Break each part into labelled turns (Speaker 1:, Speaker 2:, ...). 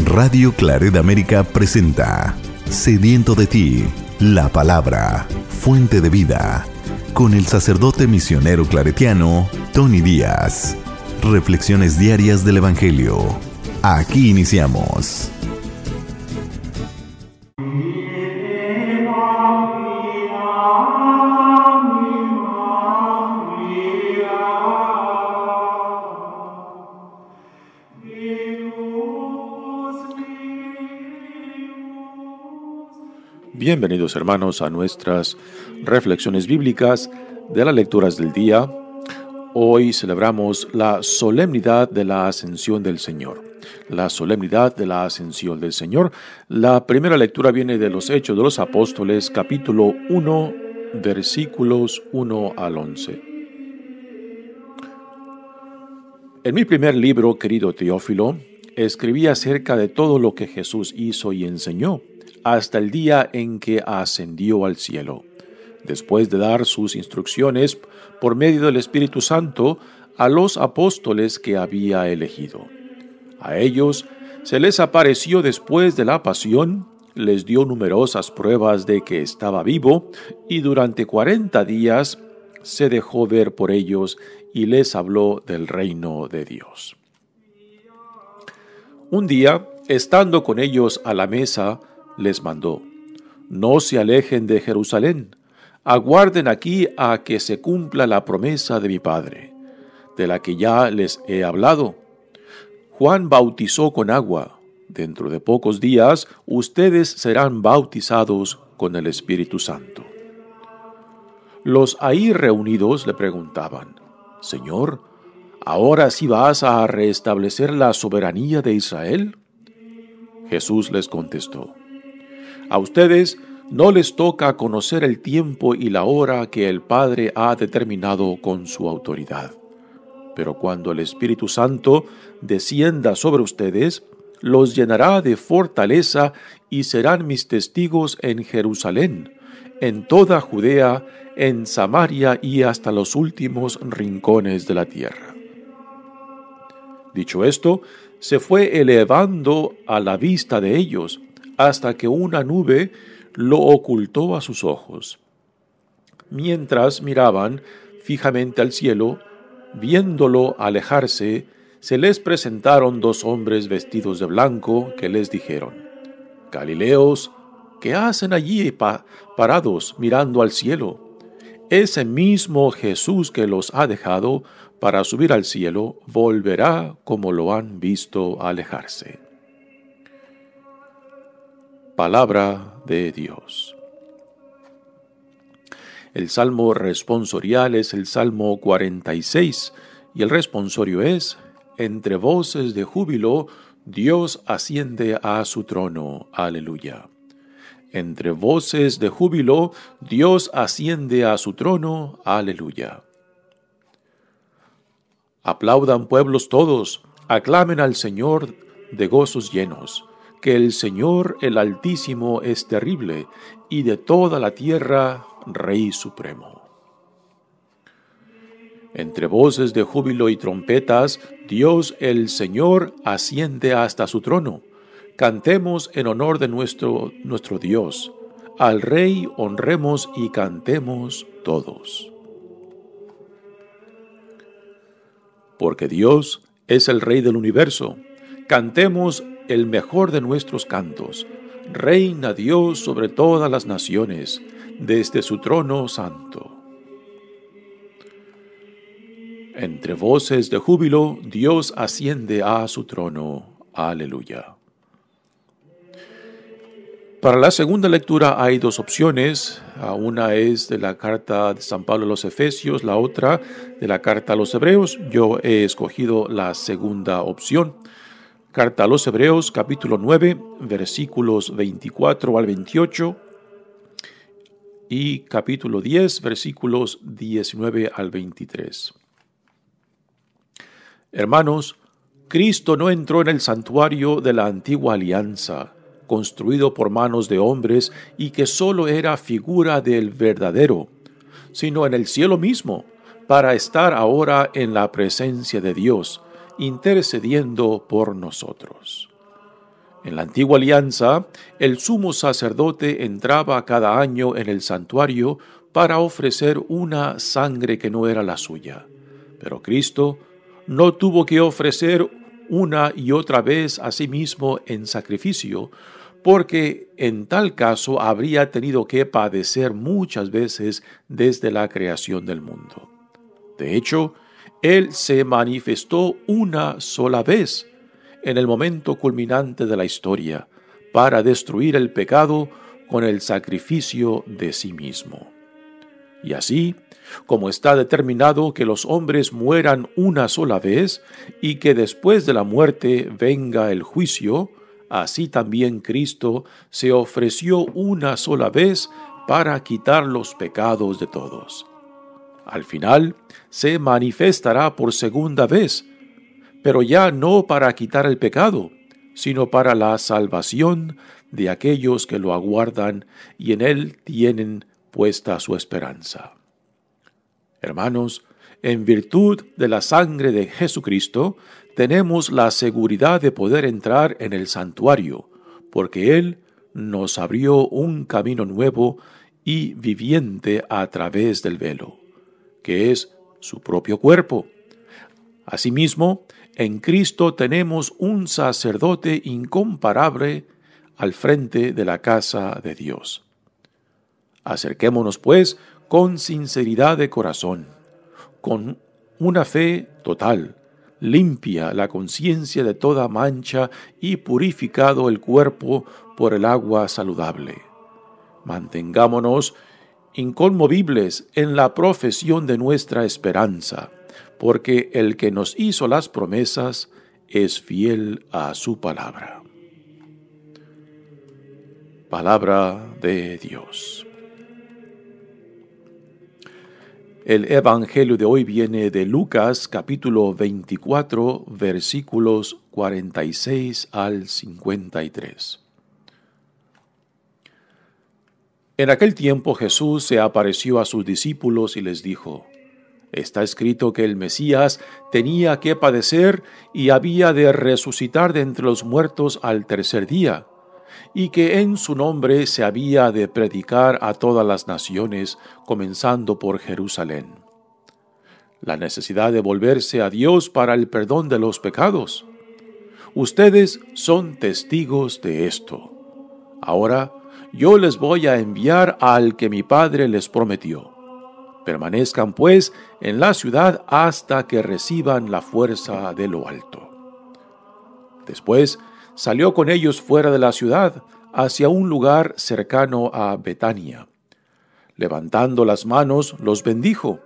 Speaker 1: Radio Claret América presenta Sediento de ti, la palabra, fuente de vida, con el sacerdote misionero claretiano Tony Díaz. Reflexiones diarias del Evangelio. Aquí iniciamos.
Speaker 2: Bienvenidos hermanos a nuestras reflexiones bíblicas de las lecturas del día. Hoy celebramos la solemnidad de la Ascensión del Señor. La solemnidad de la Ascensión del Señor. La primera lectura viene de los Hechos de los Apóstoles, capítulo 1, versículos 1 al 11. En mi primer libro, querido Teófilo, escribí acerca de todo lo que Jesús hizo y enseñó, hasta el día en que ascendió al cielo, después de dar sus instrucciones por medio del Espíritu Santo a los apóstoles que había elegido. A ellos se les apareció después de la pasión, les dio numerosas pruebas de que estaba vivo, y durante 40 días se dejó ver por ellos y les habló del reino de Dios. Un día, estando con ellos a la mesa, les mandó: no se alejen de Jerusalén, aguarden aquí a que se cumpla la promesa de mi Padre, de la que ya les he hablado. Juan bautizó con agua, dentro de pocos días ustedes serán bautizados con el Espíritu Santo. Los ahí reunidos le preguntaban: Señor, ¿ahora sí vas a restablecer la soberanía de Israel? Jesús les contestó: a ustedes no les toca conocer el tiempo y la hora que el Padre ha determinado con su autoridad. Pero cuando el Espíritu Santo descienda sobre ustedes, los llenará de fortaleza y serán mis testigos en Jerusalén, en toda Judea, en Samaria y hasta los últimos rincones de la tierra. Dicho esto, se fue elevando a la vista de ellos, hasta que una nube lo ocultó a sus ojos. Mientras miraban fijamente al cielo, viéndolo alejarse, se les presentaron dos hombres vestidos de blanco que les dijeron: Galileos, ¿qué hacen allí parados mirando al cielo? Ese mismo Jesús que los ha dejado para subir al cielo, volverá como lo han visto alejarse. Palabra de Dios. El salmo responsorial es el Salmo 46 y el responsorio es: entre voces de júbilo, Dios asciende a su trono. Aleluya. Entre voces de júbilo, Dios asciende a su trono. Aleluya. Aplaudan pueblos todos, aclamen al Señor de gozos llenos, que el Señor el Altísimo es terrible, y de toda la tierra Rey supremo. Entre voces de júbilo y trompetas, Dios el Señor asciende hasta su trono. Cantemos en honor de nuestro Dios. Al Rey honremos y cantemos todos. Porque Dios es el Rey del universo. Cantemos el mejor de nuestros cantos. Reina Dios sobre todas las naciones, desde su trono santo. Entre voces de júbilo, Dios asciende a su trono. Aleluya. Para la segunda lectura hay dos opciones. Una es de la carta de San Pablo a los Efesios, la otra de la carta a los Hebreos. Yo he escogido la segunda opción. Carta a los Hebreos, capítulo 9, versículos 24 al 28 y capítulo 10, versículos 19 al 23. Hermanos, Cristo no entró en el santuario de la antigua alianza, construido por manos de hombres y que solo era figura del verdadero, sino en el cielo mismo, para estar ahora en la presencia de Dios, intercediendo por nosotros. En la antigua alianza, el sumo sacerdote entraba cada año en el santuario para ofrecer una sangre que no era la suya. Pero Cristo no tuvo que ofrecer una y otra vez a sí mismo en sacrificio, porque en tal caso habría tenido que padecer muchas veces desde la creación del mundo. De hecho, Él se manifestó una sola vez, en el momento culminante de la historia, para destruir el pecado con el sacrificio de sí mismo. Y así, como está determinado que los hombres mueran una sola vez y que después de la muerte venga el juicio, así también Cristo se ofreció una sola vez para quitar los pecados de todos. Al final, se manifestará por segunda vez, pero ya no para quitar el pecado, sino para la salvación de aquellos que lo aguardan y en Él tienen puesta su esperanza. Hermanos, en virtud de la sangre de Jesucristo, tenemos la seguridad de poder entrar en el santuario, porque Él nos abrió un camino nuevo y viviente a través del velo, que es su propio cuerpo. Asimismo, en Cristo tenemos un sacerdote incomparable al frente de la casa de Dios. Acerquémonos, pues, con sinceridad de corazón, con una fe total, limpia la conciencia de toda mancha y purificado el cuerpo por el agua saludable. Mantengámonos inconmovibles en la profesión de nuestra esperanza, porque el que nos hizo las promesas es fiel a su palabra. Palabra de Dios. El Evangelio de hoy viene de Lucas, capítulo 24, versículos 46 al 53. En aquel tiempo Jesús se apareció a sus discípulos y les dijo: Está escrito que el Mesías tenía que padecer y había de resucitar de entre los muertos al tercer día, y que en su nombre se había de predicar a todas las naciones, comenzando por Jerusalén. La necesidad de volverse a Dios para el perdón de los pecados. Ustedes son testigos de esto. Ahora yo les voy a enviar al que mi Padre les prometió. Permanezcan pues en la ciudad hasta que reciban la fuerza de lo alto. Después salió con ellos fuera de la ciudad, hacia un lugar cercano a Betania. Levantando las manos, los bendijo,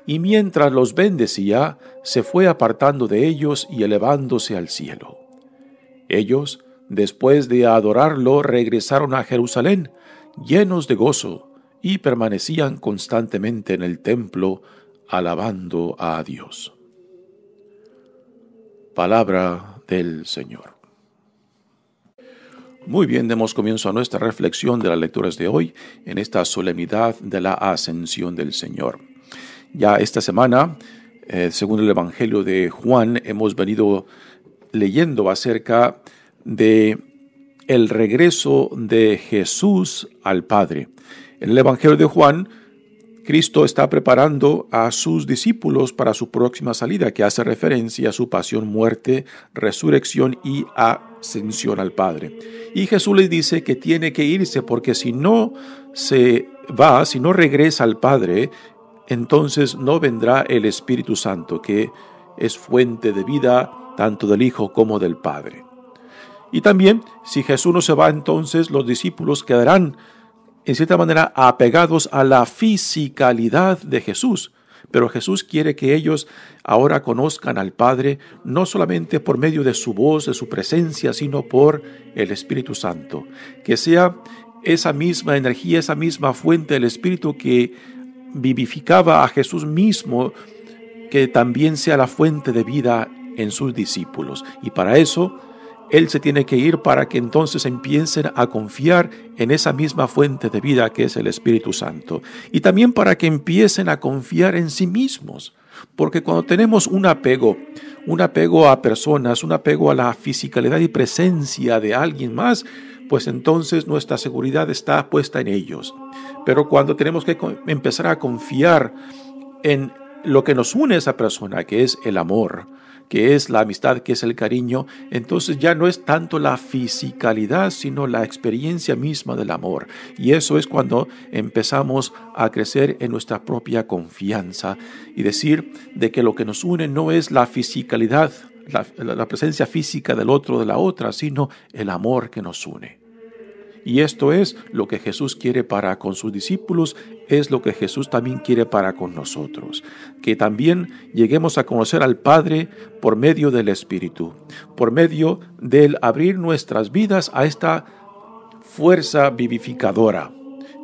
Speaker 2: y mientras los bendecía, se fue apartando de ellos y elevándose al cielo. Ellos, después de adorarlo, regresaron a Jerusalén, llenos de gozo, y permanecían constantemente en el templo, alabando a Dios. Palabra del Señor. Muy bien, demos comienzo a nuestra reflexión de las lecturas de hoy en esta solemnidad de la Ascensión del Señor. Ya esta semana, según el Evangelio de Juan, hemos venido leyendo acerca de el regreso de Jesús al Padre. En el Evangelio de Juan, Cristo está preparando a sus discípulos para su próxima salida, que hace referencia a su pasión, muerte, resurrección y ascensión al Padre. Y Jesús les dice que tiene que irse, porque si no se va, si no regresa al Padre, entonces no vendrá el Espíritu Santo, que es fuente de vida tanto del Hijo como del Padre. Y también, si Jesús no se va, entonces los discípulos quedarán en cierta manera apegados a la fisicalidad de Jesús, pero Jesús quiere que ellos ahora conozcan al Padre no solamente por medio de su voz, de su presencia, sino por el Espíritu Santo, que sea esa misma energía, esa misma fuente del Espíritu que vivificaba a Jesús mismo, que también sea la fuente de vida en sus discípulos. Y para eso Él se tiene que ir para que entonces empiecen a confiar en esa misma fuente de vida que es el Espíritu Santo. Y también para que empiecen a confiar en sí mismos. Porque cuando tenemos un apego a personas, un apego a la fisicalidad y presencia de alguien más, pues entonces nuestra seguridad está puesta en ellos. Pero cuando tenemos que empezar a confiar en lo que nos une a esa persona, que es el amor, que es la amistad, que es el cariño, entonces ya no es tanto la fisicalidad, sino la experiencia misma del amor. Y eso es cuando empezamos a crecer en nuestra propia confianza y decir de que lo que nos une no es la fisicalidad, la presencia física del otro o de la otra, sino el amor que nos une. Y esto es lo que Jesús quiere para con sus discípulos, es lo que Jesús también quiere para con nosotros. Que también lleguemos a conocer al Padre por medio del Espíritu, por medio del abrir nuestras vidas a esta fuerza vivificadora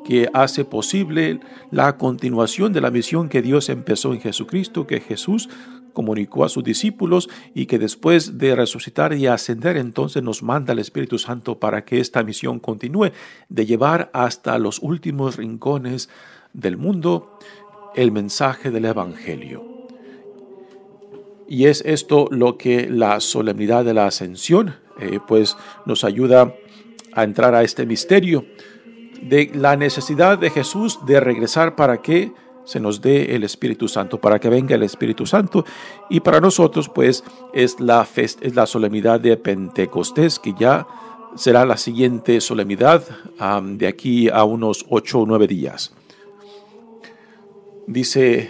Speaker 2: que hace posible la continuación de la misión que Dios empezó en Jesucristo, que Jesús comunicó a sus discípulos y que después de resucitar y ascender entonces nos manda el Espíritu Santo para que esta misión continúe, de llevar hasta los últimos rincones del mundo el mensaje del Evangelio. Y es esto lo que la solemnidad de la Ascensión pues nos ayuda a entrar a este misterio de la necesidad de Jesús de regresar para que se nos dé el Espíritu Santo, para que venga el Espíritu Santo. Y para nosotros pues es la solemnidad de Pentecostés, que ya será la siguiente solemnidad de aquí a unos 8 o 9 días. Dice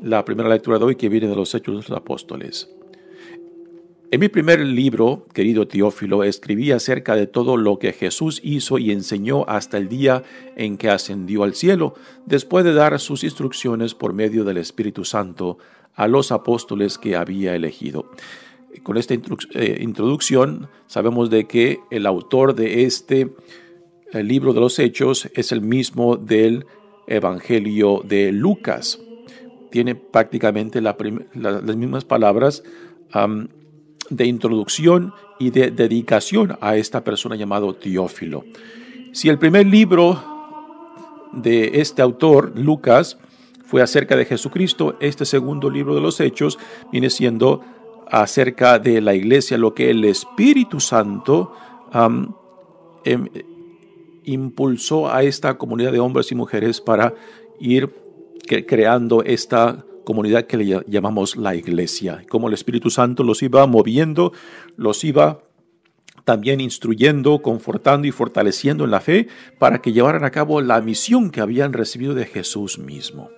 Speaker 2: la primera lectura de hoy, que viene de los Hechos de los Apóstoles. En mi primer libro, querido Teófilo, escribí acerca de todo lo que Jesús hizo y enseñó hasta el día en que ascendió al cielo, después de dar sus instrucciones por medio del Espíritu Santo a los apóstoles que había elegido. Con esta introducción sabemos de que el autor de este libro de los Hechos es el mismo del Evangelio de Lucas. Tiene prácticamente las mismas palabras de introducción y de dedicación a esta persona llamado Teófilo. Si el primer libro de este autor, Lucas, fue acerca de Jesucristo, este segundo libro de los Hechos viene siendo acerca de la iglesia, lo que el Espíritu Santo impulsó a esta comunidad de hombres y mujeres para ir creando esta comunidad que le llamamos la iglesia. Como el Espíritu Santo los iba moviendo, los iba también instruyendo, confortando y fortaleciendo en la fe para que llevaran a cabo la misión que habían recibido de Jesús mismo.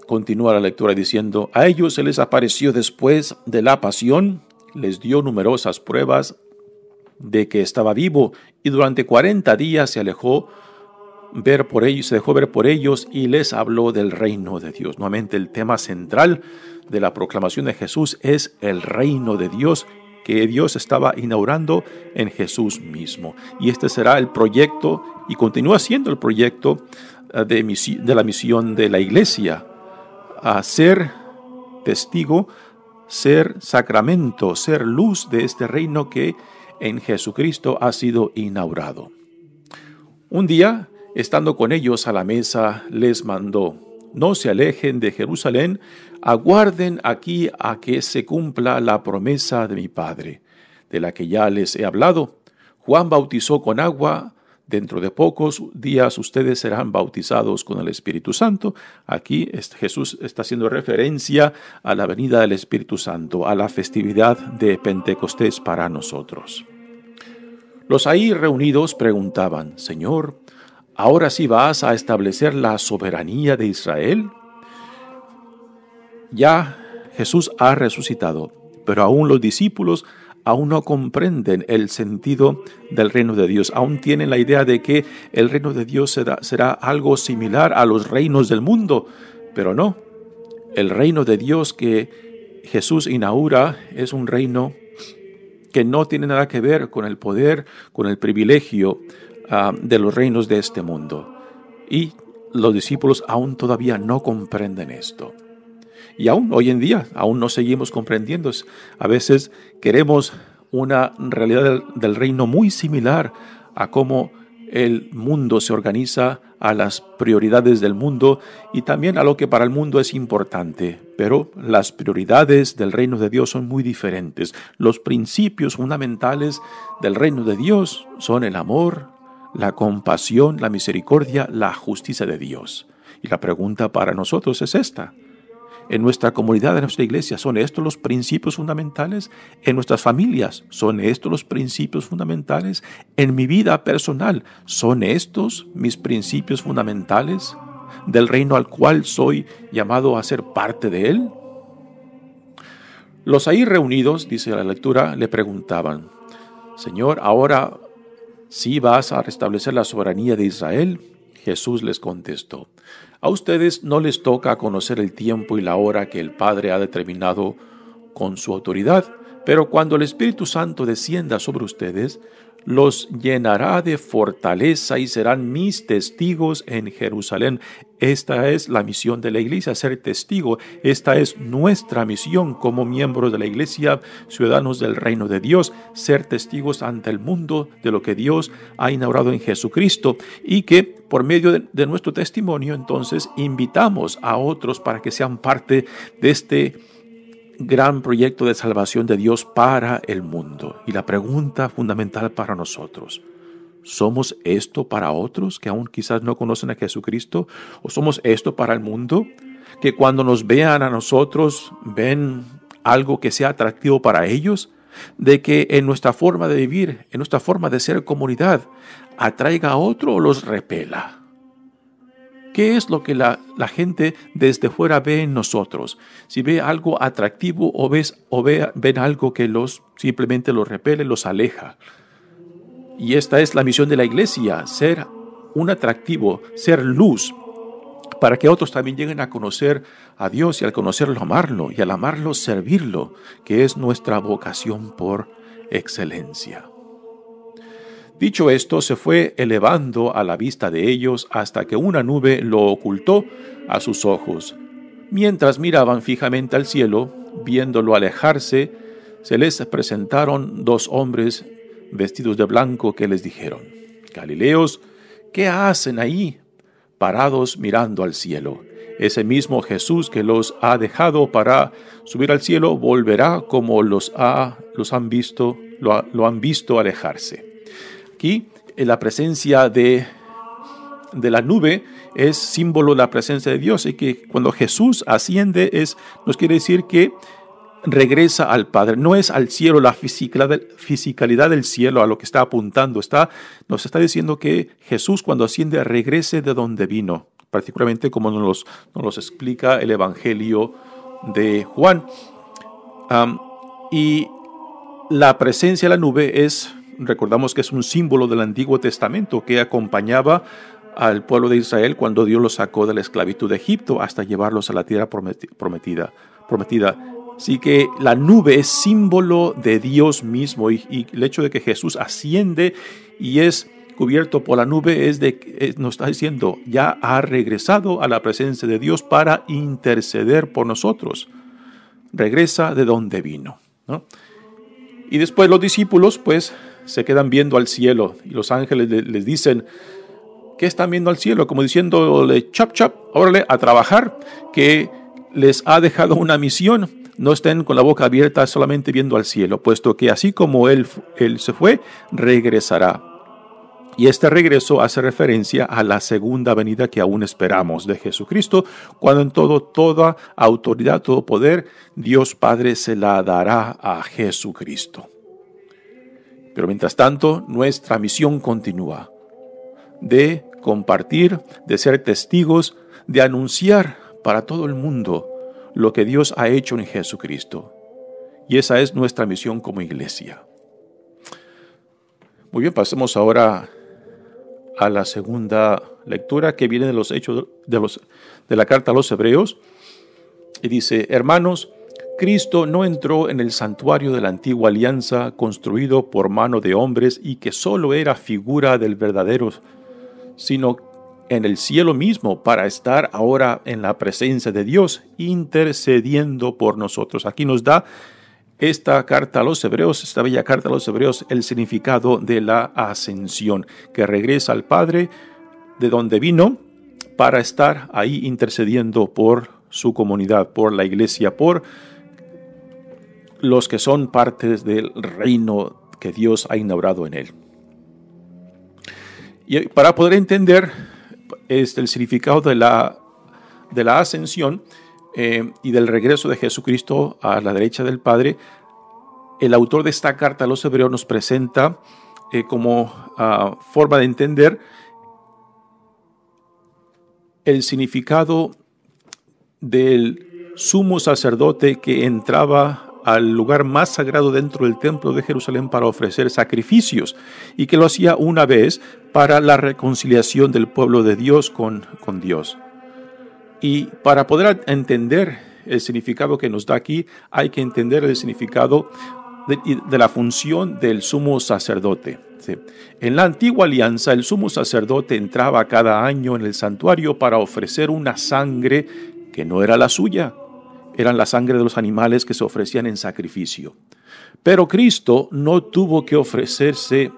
Speaker 2: Continúa la lectura diciendo: a ellos se les apareció después de la pasión, les dio numerosas pruebas de que estaba vivo, y durante 40 días se dejó ver por ellos y les habló del reino de Dios. Nuevamente, el tema central de la proclamación de Jesús es el reino de Dios que Dios estaba inaugurando en Jesús mismo. Y este será el proyecto, y continúa siendo el proyecto de la misión de la iglesia, a ser testigo, ser sacramento, ser luz de este reino que en Jesucristo ha sido inaugurado. Un día, estando con ellos a la mesa, les mandó: no se alejen de Jerusalén, aguarden aquí a que se cumpla la promesa de mi Padre, de la que ya les he hablado. Juan bautizó con agua, dentro de pocos días ustedes serán bautizados con el Espíritu Santo. Aquí Jesús está haciendo referencia a la venida del Espíritu Santo, a la festividad de Pentecostés para nosotros. Los ahí reunidos preguntaban: Señor, ¿ahora sí vas a establecer la soberanía de Israel? Ya Jesús ha resucitado, pero aún los discípulos aún no comprenden el sentido del reino de Dios. Aún tienen la idea de que el reino de Dios será algo similar a los reinos del mundo, pero no. El reino de Dios que Jesús inaugura es un reino que no tiene nada que ver con el poder, con el privilegio de los reinos de este mundo. Y los discípulos aún todavía no comprenden esto. Y aún hoy en día, aún no seguimos comprendiendo. A veces queremos una realidad del reino muy similar a cómo el mundo se organiza, a las prioridades del mundo y también a lo que para el mundo es importante. Pero las prioridades del reino de Dios son muy diferentes. Los principios fundamentales del reino de Dios son el amor, la compasión, la misericordia, la justicia de Dios. Y la pregunta para nosotros es esta. En nuestra comunidad, en nuestra iglesia, ¿son estos los principios fundamentales? En nuestras familias, ¿son estos los principios fundamentales? En mi vida personal, ¿son estos mis principios fundamentales del reino al cual soy llamado a ser parte de él? Los ahí reunidos, dice la lectura, le preguntaban, Señor, ¿ahora sí vas a restablecer la soberanía de Israel? Jesús les contestó, a ustedes no les toca conocer el tiempo y la hora que el Padre ha determinado con su autoridad, pero cuando el Espíritu Santo descienda sobre ustedes, los llenará de fortaleza y serán mis testigos en Jerusalén. Esta es la misión de la iglesia, ser testigo. Esta es nuestra misión como miembros de la iglesia, ciudadanos del reino de Dios, ser testigos ante el mundo de lo que Dios ha inaugurado en Jesucristo y que por medio de nuestro testimonio entonces invitamos a otros para que sean parte de este gran proyecto de salvación de Dios para el mundo. Y la pregunta fundamental para nosotros, ¿somos esto para otros que aún quizás no conocen a Jesucristo? ¿O somos esto para el mundo? Que cuando nos vean a nosotros, ven algo que sea atractivo para ellos, de que en nuestra forma de vivir, en nuestra forma de ser comunidad, atraiga a otro o los repela. ¿Qué es lo que la gente desde fuera ve en nosotros? Si ve algo atractivo o ven algo que simplemente los repele, los aleja. Y esta es la misión de la iglesia, ser un atractivo, ser luz, para que otros también lleguen a conocer a Dios y al conocerlo amarlo y al amarlo servirlo, que es nuestra vocación por excelencia. Dicho esto, se fue elevando a la vista de ellos hasta que una nube lo ocultó a sus ojos. Mientras miraban fijamente al cielo, viéndolo alejarse, se les presentaron dos hombres vestidos de blanco que les dijeron, Galileos, ¿qué hacen ahí, parados mirando al cielo? Ese mismo Jesús que los ha dejado para subir al cielo volverá como lo han visto alejarse. Aquí, la presencia de la nube es símbolo de la presencia de Dios y que cuando Jesús asciende nos quiere decir que regresa al Padre. No es al cielo, la fisicalidad del cielo a lo que está apuntando. Nos está diciendo que Jesús cuando asciende regrese de donde vino, particularmente como nos los explica el Evangelio de Juan. Y la presencia de la nube recordamos que es un símbolo del Antiguo Testamento que acompañaba al pueblo de Israel cuando Dios los sacó de la esclavitud de Egipto hasta llevarlos a la tierra prometida. Así que la nube es símbolo de Dios mismo y el hecho de que Jesús asciende y es cubierto por la nube nos está diciendo, ya ha regresado a la presencia de Dios para interceder por nosotros. Regresa de donde vino, ¿no? Y después los discípulos pues se quedan viendo al cielo y los ángeles les dicen, ¿qué están viendo al cielo? Como diciéndole, chap, órale, a trabajar, que les ha dejado una misión. No estén con la boca abierta solamente viendo al cielo, puesto que así como Él se fue, regresará. Y este regreso hace referencia a la segunda venida que aún esperamos de Jesucristo, cuando en toda autoridad, todo poder, Dios Padre se la dará a Jesucristo. Pero mientras tanto, nuestra misión continúa de compartir, de ser testigos, de anunciar para todo el mundo lo que Dios ha hecho en Jesucristo. Y esa es nuestra misión como iglesia. Muy bien, pasemos ahora a la segunda lectura que viene de los hechos de la carta a los Hebreos. Y dice, hermanos, Cristo no entró en el santuario de la antigua alianza construido por mano de hombres y que solo era figura del verdadero, sino en el cielo mismo para estar ahora en la presencia de Dios, intercediendo por nosotros. Aquí nos da esta carta a los Hebreos, esta bella carta a los Hebreos, el significado de la ascensión, que regresa al Padre de donde vino para estar ahí intercediendo por su comunidad, por la iglesia, por los que son partes del reino que Dios ha inaugurado en él. Y para poder entender el significado de la ascensión y del regreso de Jesucristo a la derecha del Padre, el autor de esta carta a los Hebreos nos presenta como forma de entender el significado del sumo sacerdote que entraba al lugar más sagrado dentro del templo de Jerusalén para ofrecer sacrificios, y que lo hacía una vez para la reconciliación del pueblo de Dios con Dios. Y para poder entender el significado que nos da aquí, hay que entender el significado de la función del sumo sacerdote. Sí. En la antigua alianza, el sumo sacerdote entraba cada año en el santuario para ofrecer una sangre que no era la suya. Eran la sangre de los animales que se ofrecían en sacrificio. Pero Cristo no tuvo que ofrecerse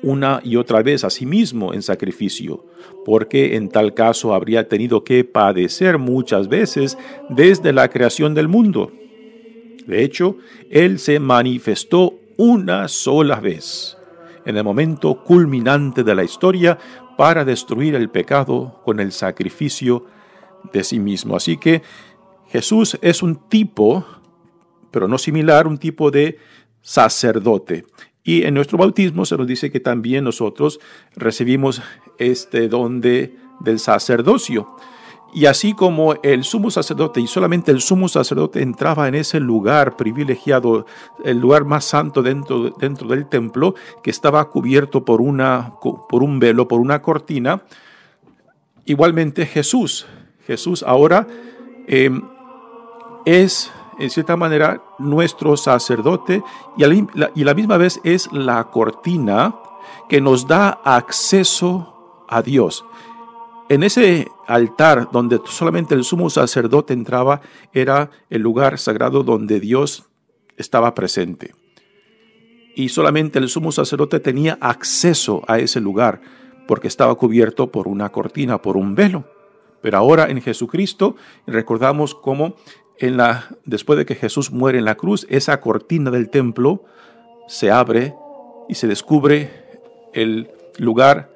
Speaker 2: una y otra vez a sí mismo en sacrificio, porque en tal caso habría tenido que padecer muchas veces desde la creación del mundo. De hecho, Él se manifestó una sola vez, en el momento culminante de la historia, para destruir el pecado con el sacrificio de sí mismo. Así que Jesús es un tipo, pero no similar, un tipo de sacerdote. Y en nuestro bautismo se nos dice que también nosotros recibimos este don del sacerdocio. Y así como el sumo sacerdote, y solamente el sumo sacerdote entraba en ese lugar privilegiado, el lugar más santo dentro del templo, que estaba cubierto por un velo, por una cortina, igualmente Jesús ahora es, en cierta manera, nuestro sacerdote, y a la misma vez es la cortina que nos da acceso a Dios. En ese altar donde solamente el sumo sacerdote entraba, era el lugar sagrado donde Dios estaba presente. Y solamente el sumo sacerdote tenía acceso a ese lugar porque estaba cubierto por una cortina, por un velo. Pero ahora en Jesucristo recordamos cómo después de que Jesús muere en la cruz, esa cortina del templo se abre y se descubre el lugar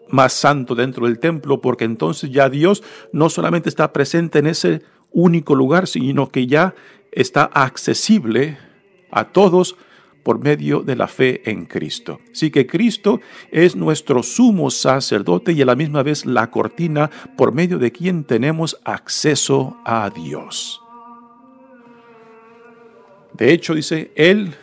Speaker 2: más santo dentro del templo, porque entonces ya Dios no solamente está presente en ese único lugar, sino que ya está accesible a todos por medio de la fe en Cristo. Así que Cristo es nuestro sumo sacerdote y a la misma vez la cortina por medio de quien tenemos acceso a Dios. De hecho, dice, Él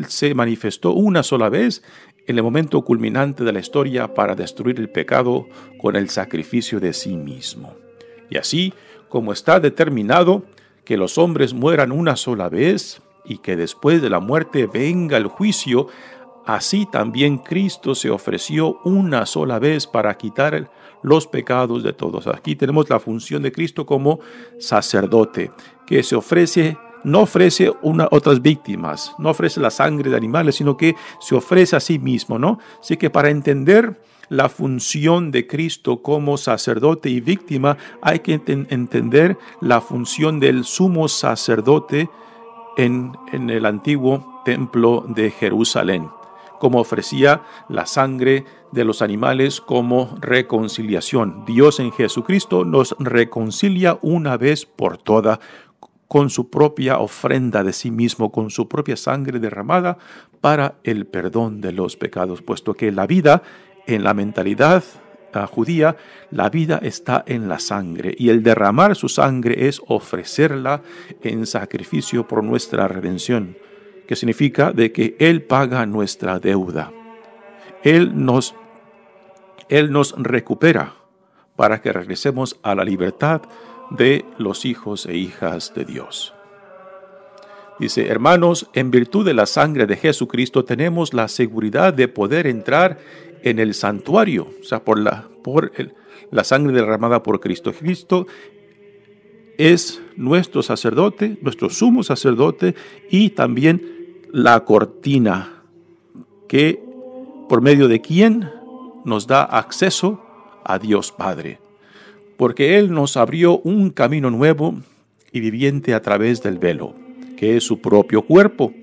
Speaker 2: se manifestó una sola vez en el momento culminante de la historia para destruir el pecado con el sacrificio de sí mismo. Y así como está determinado que los hombres mueran una sola vez y que después de la muerte venga el juicio, así también Cristo se ofreció una sola vez para quitar los pecados de todos. Aquí tenemos la función de Cristo como sacerdote, que no ofrece otras víctimas, no ofrece la sangre de animales, sino que se ofrece a sí mismo, ¿no? Así que para entender la función de Cristo como sacerdote y víctima, hay que entender la función del sumo sacerdote en el antiguo templo de Jerusalén, como ofrecía la sangre de los animales como reconciliación. Dios en Jesucristo nos reconcilia una vez por todas con su propia ofrenda de sí mismo, con su propia sangre derramada para el perdón de los pecados, puesto que la vida, en la mentalidad judía, la vida está en la sangre, y el derramar su sangre es ofrecerla en sacrificio por nuestra redención, que significa de que Él paga nuestra deuda. Él nos recupera para que regresemos a la libertad de los hijos e hijas de Dios. Dice, hermanos, en virtud de la sangre de Jesucristo tenemos la seguridad de poder entrar en el santuario, o sea, por la sangre derramada por Cristo. Cristo es nuestro sacerdote, nuestro sumo sacerdote, y también la cortina que por medio de quien nos da acceso a Dios Padre, porque Él nos abrió un camino nuevo y viviente a través del velo, que es su propio cuerpo.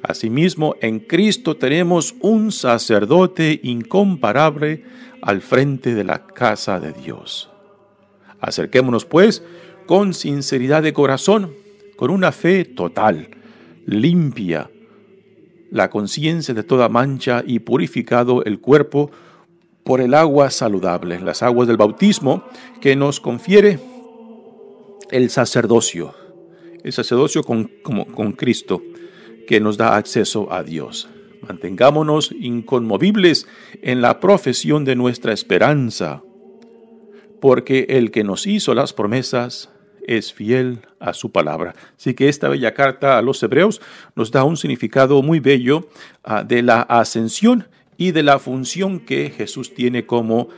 Speaker 2: Asimismo, en Cristo tenemos un sacerdote incomparable al frente de la casa de Dios. Acerquémonos, pues, con sinceridad de corazón, con una fe total, limpia, la conciencia de toda mancha y purificado el cuerpo por el agua saludable, las aguas del bautismo que nos confiere el sacerdocio con Cristo, que nos da acceso a Dios. Mantengámonos inconmovibles en la profesión de nuestra esperanza, porque el que nos hizo las promesas es fiel a su palabra. Así que esta bella carta a los Hebreos nos da un significado muy bello de la ascensión y de la función que Jesús tiene como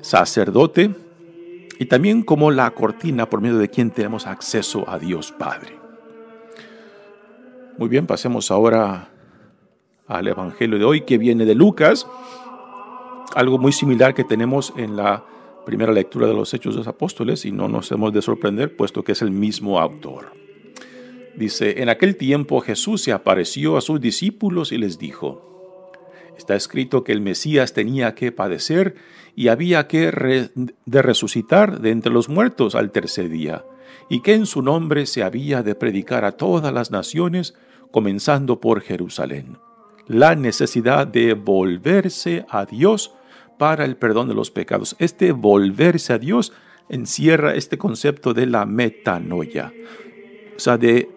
Speaker 2: sacerdote y también como la cortina por medio de quien tenemos acceso a Dios Padre. Muy bien, pasemos ahora al Evangelio de hoy, que viene de Lucas, algo muy similar que tenemos en la primera lectura de los Hechos de los Apóstoles, y no nos hemos de sorprender, puesto que es el mismo autor. Dice, en aquel tiempo Jesús se apareció a sus discípulos y les dijo, está escrito que el Mesías tenía que padecer y había que resucitar de entre los muertos al tercer día, y que en su nombre se había de predicar a todas las naciones, comenzando por Jerusalén, la necesidad de volverse a Dios para el perdón de los pecados. Este volverse a Dios encierra este concepto de la metanoia, o sea, de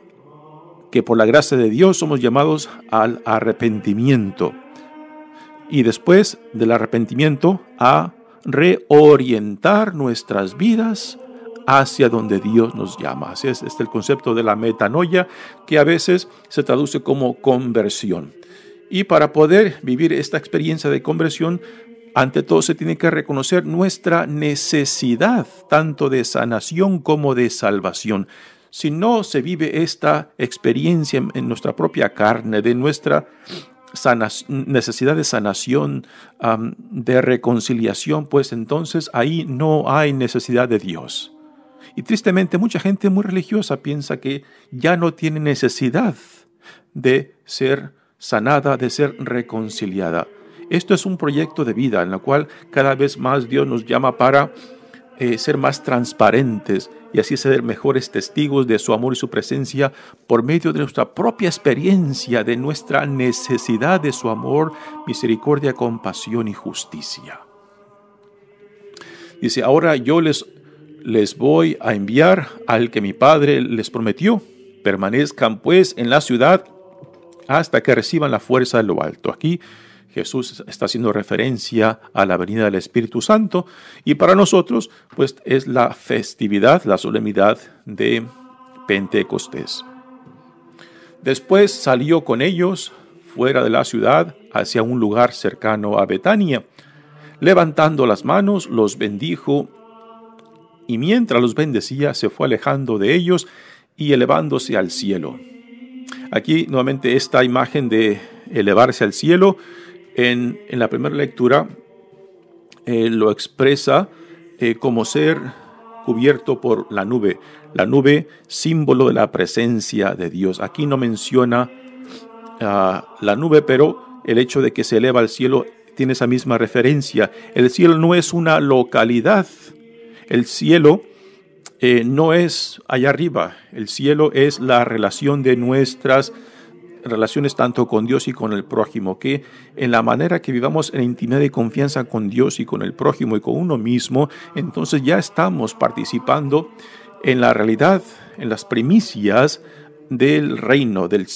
Speaker 2: que por la gracia de Dios somos llamados al arrepentimiento, y después del arrepentimiento a reorientar nuestras vidas hacia donde Dios nos llama. Así es el concepto de la metanoia, que a veces se traduce como conversión. Y para poder vivir esta experiencia de conversión, ante todo se tiene que reconocer nuestra necesidad, tanto de sanación como de salvación. Si no se vive esta experiencia en nuestra propia carne, de nuestra necesidad de sanación, de reconciliación, pues entonces ahí no hay necesidad de Dios. Y tristemente mucha gente muy religiosa piensa que ya no tiene necesidad de ser sanada, de ser reconciliada. Esto es un proyecto de vida en el cual cada vez más Dios nos llama para ser más transparentes y así ser mejores testigos de su amor y su presencia por medio de nuestra propia experiencia, de nuestra necesidad de su amor, misericordia, compasión y justicia. Dice, ahora yo les voy a enviar al que mi Padre les prometió. Permanezcan pues en la ciudad hasta que reciban la fuerza de lo alto. Aquí Jesús está haciendo referencia a la venida del Espíritu Santo, y para nosotros pues es la festividad, la solemnidad de Pentecostés. Después salió con ellos fuera de la ciudad hacia un lugar cercano a Betania. Levantando las manos los bendijo, y mientras los bendecía se fue alejando de ellos y elevándose al cielo. Aquí nuevamente esta imagen de elevarse al cielo, en la primera lectura lo expresa como ser cubierto por la nube símbolo de la presencia de Dios. Aquí no menciona la nube, pero el hecho de que se eleva al cielo tiene esa misma referencia. El cielo no es una localidad, el cielo no es allá arriba, el cielo es la relación de nuestras relaciones tanto con Dios y con el prójimo, que en la manera que vivamos en intimidad y confianza con Dios y con el prójimo y con uno mismo, entonces ya estamos participando en la realidad, en las primicias del reino, del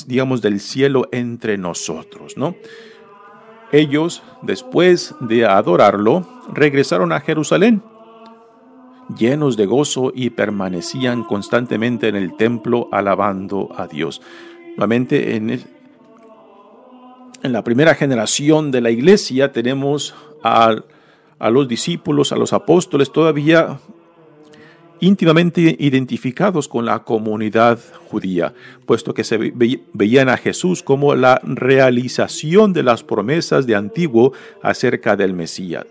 Speaker 2: cielo entre nosotros, ¿no? Ellos, después de adorarlo, regresaron a Jerusalén, llenos de gozo, y permanecían constantemente en el templo alabando a Dios. Nuevamente, en la primera generación de la iglesia tenemos a los discípulos, a los apóstoles todavía íntimamente identificados con la comunidad judía, puesto que se veían a Jesús como la realización de las promesas de antiguo acerca del Mesías.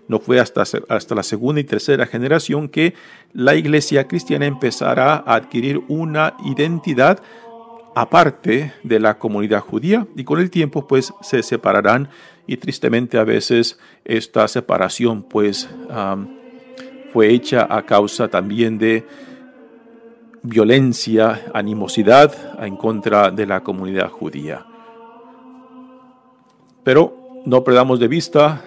Speaker 2: No fue hasta la segunda y tercera generación que la iglesia cristiana empezará a adquirir una identidad aparte de la comunidad judía, y con el tiempo pues se separarán, y tristemente a veces esta separación pues fue hecha a causa también de violencia, animosidad en contra de la comunidad judía. Pero no perdamos de vista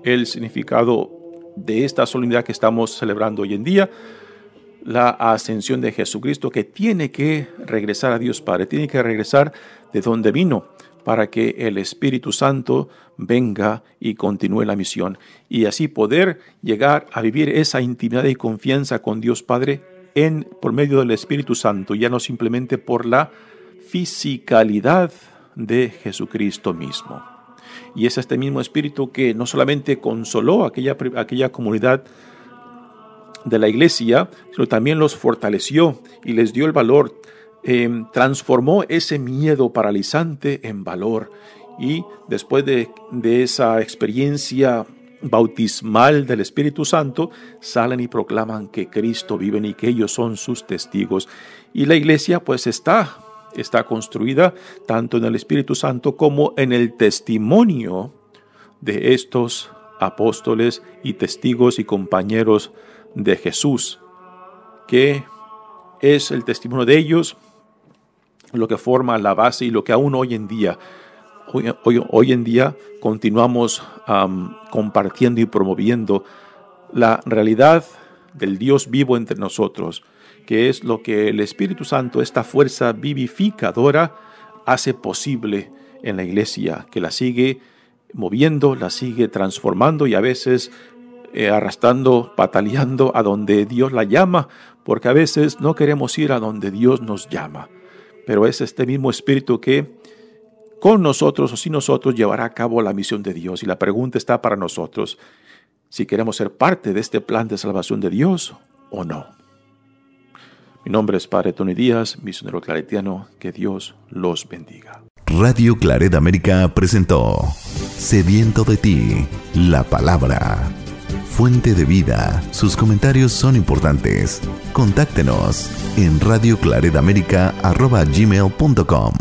Speaker 2: el significado de esta solemnidad que estamos celebrando hoy en día, la ascensión de Jesucristo, que tiene que regresar a Dios Padre, tiene que regresar de donde vino, para que el Espíritu Santo venga y continúe la misión, y así poder llegar a vivir esa intimidad y confianza con Dios Padre por medio del Espíritu Santo, ya no simplemente por la fisicalidad de Jesucristo mismo. Y es este mismo Espíritu que no solamente consoló a aquella comunidad de la iglesia, sino también los fortaleció y les dio el valor, transformó ese miedo paralizante en valor. Y después de esa experiencia bautismal del Espíritu Santo, salen y proclaman que Cristo vive y que ellos son sus testigos. Y la iglesia pues está construida tanto en el Espíritu Santo como en el testimonio de estos apóstoles y testigos y compañeros de Jesús, que es el testimonio de ellos lo que forma la base y lo que aún hoy en día continuamos compartiendo y promoviendo la realidad del Dios vivo entre nosotros, que es lo que el Espíritu Santo, esta fuerza vivificadora, hace posible en la iglesia, que la sigue moviendo, la sigue transformando y a veces arrastrando, pataleando a donde Dios la llama, porque a veces no queremos ir a donde Dios nos llama. Pero es este mismo Espíritu que con nosotros o sin nosotros llevará a cabo la misión de Dios. Y la pregunta está para nosotros, si queremos ser parte de este plan de salvación de Dios o no. Mi nombre es Padre Tony Díaz, misionero claretiano. Que Dios los bendiga.
Speaker 1: Radio Claret América presentó Sediento de ti, la palabra. Fuente de vida. Sus comentarios son importantes. Contáctenos en radioclaretamerica@gmail.com.